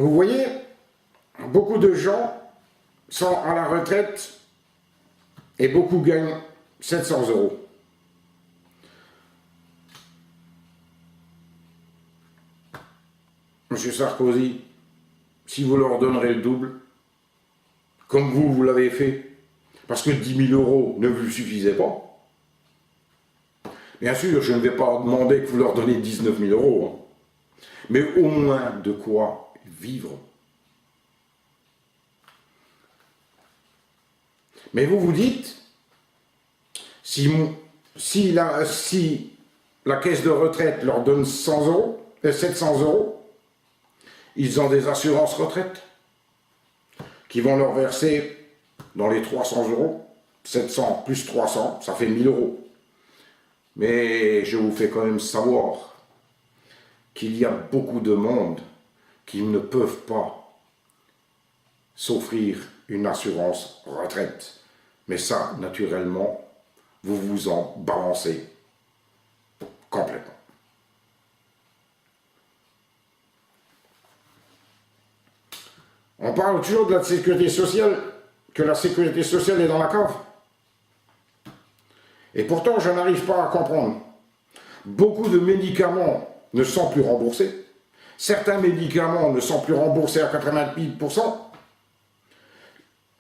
vous voyez, beaucoup de gens sont à la retraite et beaucoup gagnent 700 euros. Monsieur Sarkozy, si vous leur donnerez le double, comme vous l'avez fait, parce que 10 000 euros ne vous suffisait pas, bien sûr, je ne vais pas demander que vous leur donnez 19 000 euros, hein, mais au moins de quoi vivre. Mais vous vous dites, si la caisse de retraite leur donne 100 euros, 700 euros, ils ont des assurances retraite qui vont leur verser dans les 300 euros, 700 plus 300, ça fait 1000 euros. Mais je vous fais quand même savoir qu'il y a beaucoup de monde qui ne peuvent pas s'offrir une assurance retraite. Mais ça, naturellement, vous vous en balancez complètement. On parle toujours de la sécurité sociale, que la sécurité sociale est dans la cave. Et pourtant, je n'arrive pas à comprendre. Beaucoup de médicaments ne sont plus remboursés. Certains médicaments ne sont plus remboursés à 88%.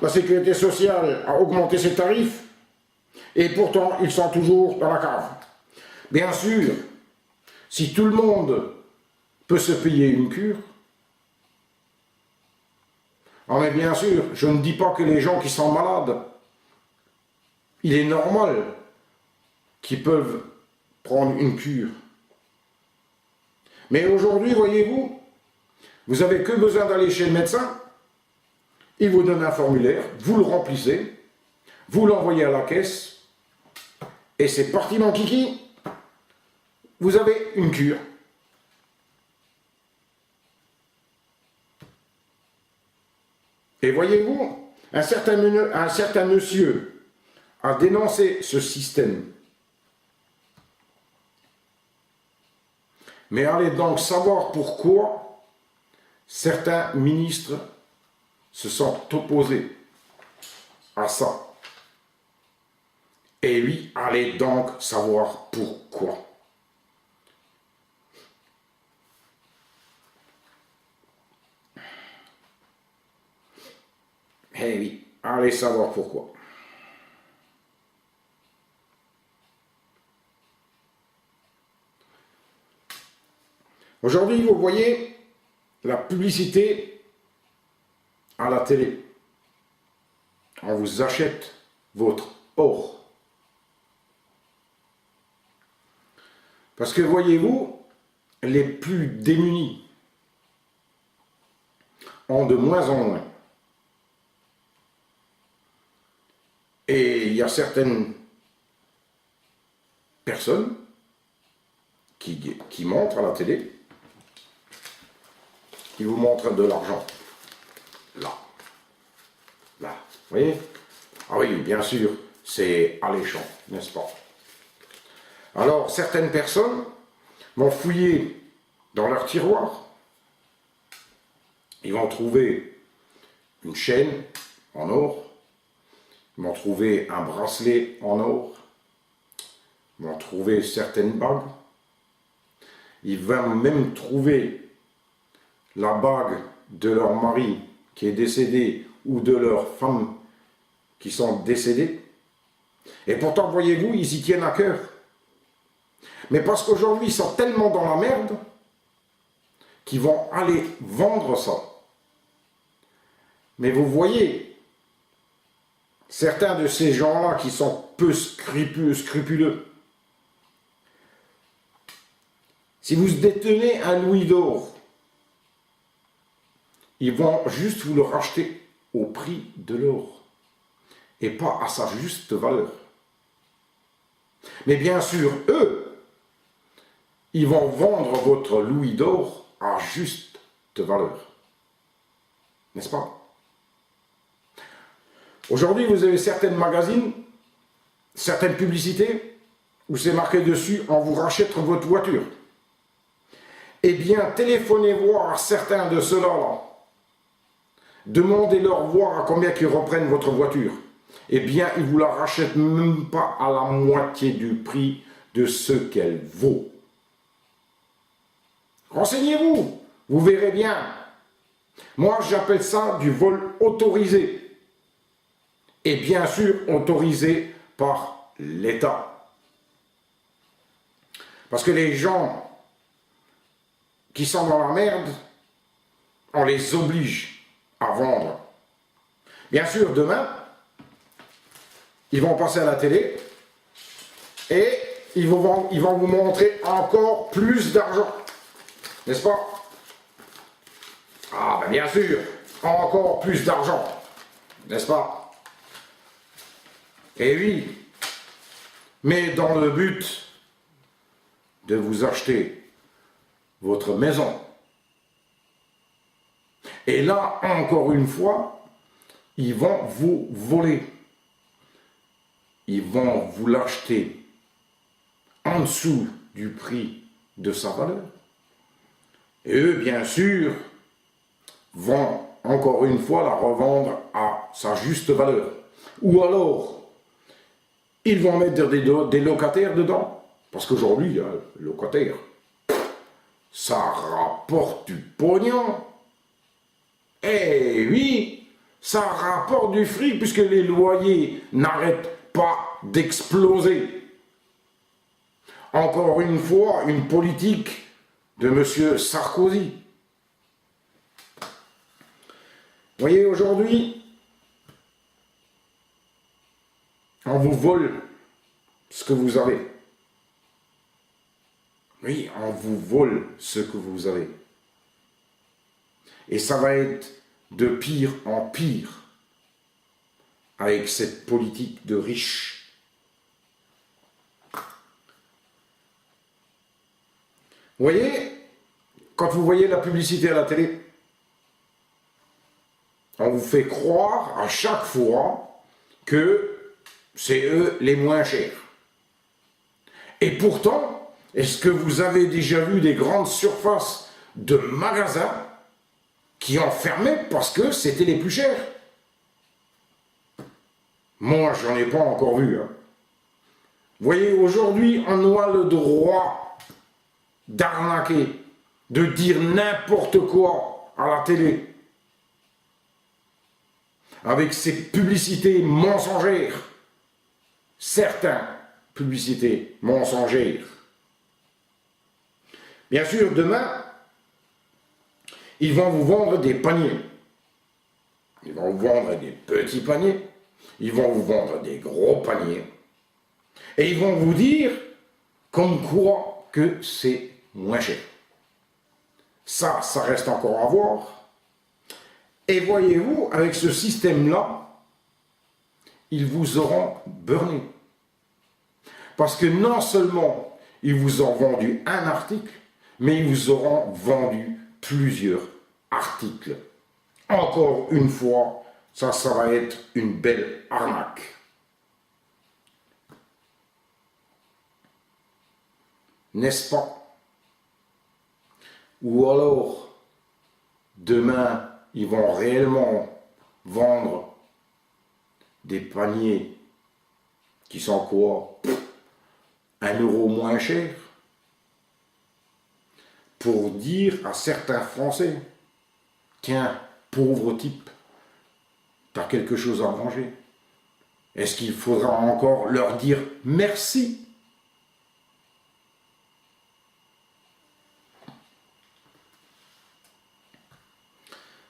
La sécurité sociale a augmenté ses tarifs. Et pourtant, ils sont toujours dans la cave. Bien sûr, si tout le monde peut se payer une cure, mais bien sûr, je ne dis pas que les gens qui sont malades, il est normal qu'ils peuvent prendre une cure. Mais aujourd'hui, voyez-vous, vous n'avez que besoin d'aller chez le médecin, il vous donne un formulaire, vous le remplissez, vous l'envoyez à la caisse, et c'est parti mon kiki, vous avez une cure. Et voyez-vous, un certain monsieur a dénoncé ce système. Mais allez donc savoir pourquoi certains ministres se sont opposés à ça. Et oui, allez donc savoir pourquoi. Eh oui, allez savoir pourquoi. Aujourd'hui, vous voyez la publicité à la télé. On vous achète votre or. Parce que voyez-vous, les plus démunis ont de moins en moins. Et il y a certaines personnes qui montrent à la télé, qui vous montrent de l'argent. Là. Là. Vous voyez? Ah oui, bien sûr, c'est alléchant, n'est-ce pas? Alors, certaines personnes vont fouiller dans leur tiroir. Ils vont trouver une chaîne en or. Ils vont trouver un bracelet en or. Ils vont trouver certaines bagues. Ils vont même trouver la bague de leur mari qui est décédé ou de leurs femmes qui sont décédées. Et pourtant, voyez-vous, ils y tiennent à cœur. Mais parce qu'aujourd'hui, ils sont tellement dans la merde qu'ils vont aller vendre ça. Mais vous voyez, certains de ces gens-là qui sont peu scrupuleux, si vous détenez un louis d'or, ils vont juste vous le racheter au prix de l'or et pas à sa juste valeur. Mais bien sûr, eux, ils vont vendre votre louis d'or à juste valeur. N'est-ce pas? Aujourd'hui, vous avez certaines magazines, certaines publicités, où c'est marqué dessus « On vous rachète votre voiture ». Eh bien, téléphonez voir certains de ceux-là, demandez-leur voir à combien qu'ils reprennent votre voiture. Eh bien, ils ne vous la rachètent même pas à la moitié du prix de ce qu'elle vaut. Renseignez-vous, vous verrez bien. Moi, j'appelle ça du vol autorisé. Et bien sûr, autorisé par l'État. Parce que les gens qui sont dans la merde, on les oblige à vendre. Bien sûr, demain, ils vont passer à la télé et ils vont vous montrer encore plus d'argent. N'est-ce pas? Ah ben bien sûr, encore plus d'argent. N'est-ce pas? Eh oui, mais dans le but de vous acheter votre maison. Et là, encore une fois, ils vont vous voler. Ils vont vous l'acheter en dessous du prix de sa valeur. Et eux, bien sûr, vont encore une fois la revendre à sa juste valeur. Ou alors, ils vont mettre des locataires dedans. Parce qu'aujourd'hui, le locataire, ça rapporte du pognon. Eh oui, ça rapporte du fric puisque les loyers n'arrêtent pas d'exploser. Encore une fois, une politique de M. Sarkozy. Vous voyez, aujourd'hui, on vous vole ce que vous avez. Oui, on vous vole ce que vous avez. Et ça va être de pire en pire avec cette politique de riches. Vous voyez, quand vous voyez la publicité à la télé, on vous fait croire à chaque fois que c'est eux les moins chers. Et pourtant, est-ce que vous avez déjà vu des grandes surfaces de magasins qui ont fermé parce que c'était les plus chers? Moi, j'en ai pas encore vu. Vous voyez, aujourd'hui, on a le droit d'arnaquer, de dire n'importe quoi à la télé, avec ces publicités mensongères, certaines publicités mensongères. Bien sûr, demain, ils vont vous vendre des paniers. Ils vont vous vendre des petits paniers, ils vont vous vendre des gros paniers, et ils vont vous dire comme quoi que c'est moins cher. Ça reste encore à voir. Et voyez-vous, avec ce système-là, ils vous auront burné. Parce que non seulement ils vous ont vendu un article, mais ils vous auront vendu plusieurs articles. Encore une fois, ça va être une belle arnaque. N'est-ce pas? Ou alors, demain, ils vont réellement vendre des paniers qui sont quoi? 1 euro moins cher, pour dire à certains Français, tiens, pauvre type, t'as quelque chose à manger. Est-ce qu'il faudra encore leur dire merci?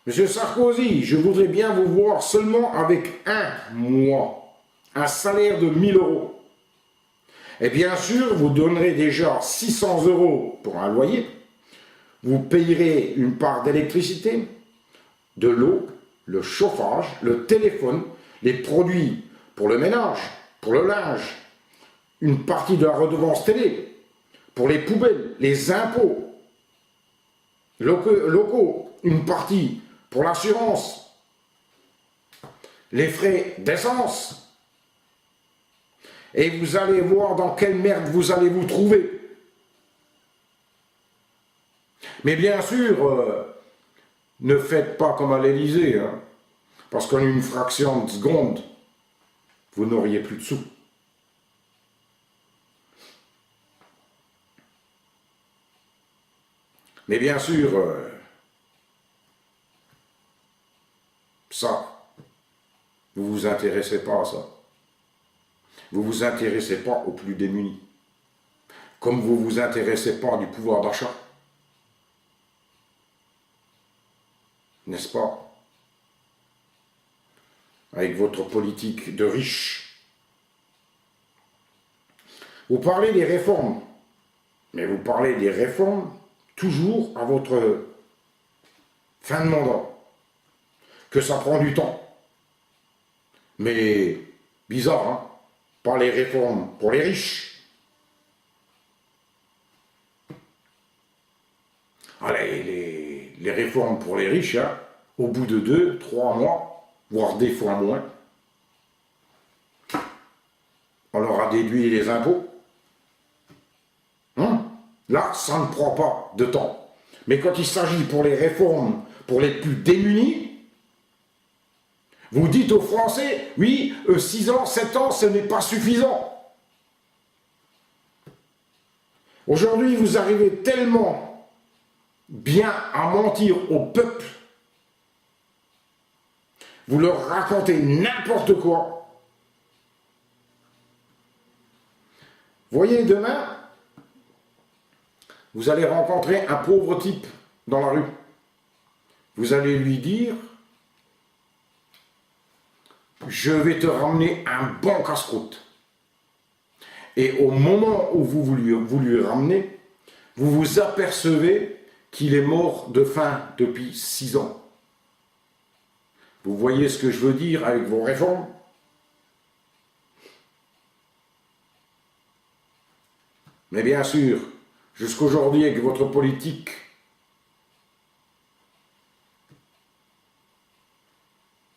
Monsieur Sarkozy, je voudrais bien vous voir seulement avec un mois, un salaire de 1 000 euros. Et bien sûr, vous donnerez déjà 600 euros pour un loyer. Vous payerez une part d'électricité, de l'eau, le chauffage, le téléphone, les produits pour le ménage, pour le linge, une partie de la redevance télé, pour les poubelles, les impôts locaux, une partie pour l'assurance, les frais d'essence. Et vous allez voir dans quelle merde vous allez vous trouver. Mais bien sûr, ne faites pas comme à l'Élysée. Parce qu'en une fraction de seconde, vous n'auriez plus de sous. Mais bien sûr, ça, vous ne vous intéressez pas à ça. Vous ne vous intéressez pas aux plus démunis. Comme vous ne vous intéressez pas du pouvoir d'achat. N'est-ce pas? Avec votre politique de riches. Vous parlez des réformes. Mais vous parlez des réformes toujours à votre fin de mandat. Que ça prend du temps. Mais bizarre, hein? Pas les réformes pour les riches. Allez, les réformes pour les riches, hein, au bout de 2, 3 mois, voire des fois moins, on leur a déduit les impôts. Là, ça ne prend pas de temps. Mais quand il s'agit pour les réformes, pour les plus démunis, vous dites aux Français, oui, 6 ans, 7 ans, ce n'est pas suffisant. Aujourd'hui, vous arrivez tellement bien à mentir au peuple, vous leur racontez n'importe quoi. Voyez, demain, vous allez rencontrer un pauvre type dans la rue. Vous allez lui dire, je vais te ramener un bon casse-croûte. Et au moment où vous lui ramenez, vous vous apercevez qu'il est mort de faim depuis 6 ans. Vous voyez ce que je veux dire avec vos réformes? Mais bien sûr, jusqu'aujourd'hui, avec votre politique,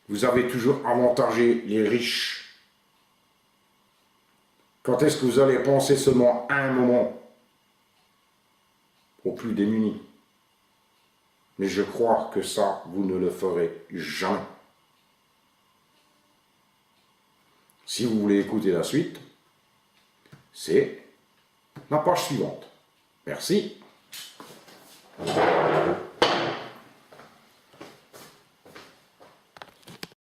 vous avez toujours avantagé les riches. Quand est-ce que vous allez penser seulement à un moment aux plus démunis? Mais je crois que ça, vous ne le ferez jamais. Si vous voulez écouter la suite, c'est la page suivante. Merci.